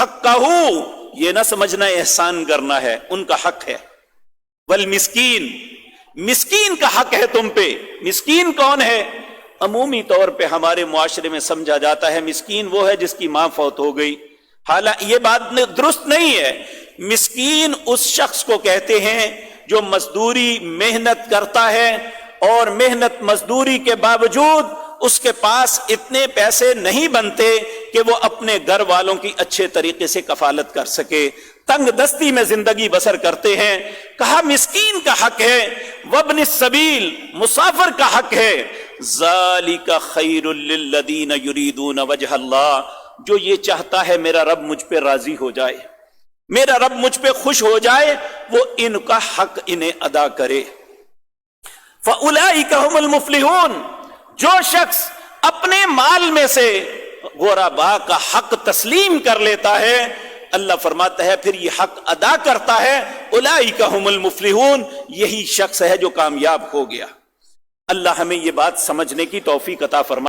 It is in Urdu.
حقہو، یہ نہ سمجھنا احسان کرنا ہے، ان کا حق ہے، والمسکین، مسکین کا حق ہے تم پہ۔ مسکین کون ہے؟ عمومی طور پہ ہمارے معاشرے میں سمجھا جاتا ہے مسکین وہ ہے جس کی ماں فوت ہو گئی، حالانکہ یہ بات درست نہیں ہے۔ مسکین اس شخص کو کہتے ہیں جو مزدوری محنت کرتا ہے اور محنت مزدوری کے باوجود اس کے پاس اتنے پیسے نہیں بنتے کہ وہ اپنے گھر والوں کی اچھے طریقے سے کفالت کر سکے، تنگ دستی میں زندگی بسر کرتے ہیں۔ کہا مسکین کا حق ہے، وابن السبیل، مسافر کا حق ہے۔ ذالک خیر للذین یریدون وجہ اللہ، جو یہ چاہتا ہے میرا رب مجھ پہ راضی ہو جائے، میرا رب مجھ پہ خوش ہو جائے، وہ ان کا حق انہیں ادا کرے۔ فَأُولَئِكَ هُمُ الْمُفْلِحُونَ، جو شخص اپنے مال میں سے غرباء کا حق تسلیم کر لیتا ہے، اللہ فرماتا ہے پھر یہ حق ادا کرتا ہے، اولئک هم المفلحون، یہی شخص ہے جو کامیاب ہو گیا۔ اللہ ہمیں یہ بات سمجھنے کی توفیق عطا فرمائے۔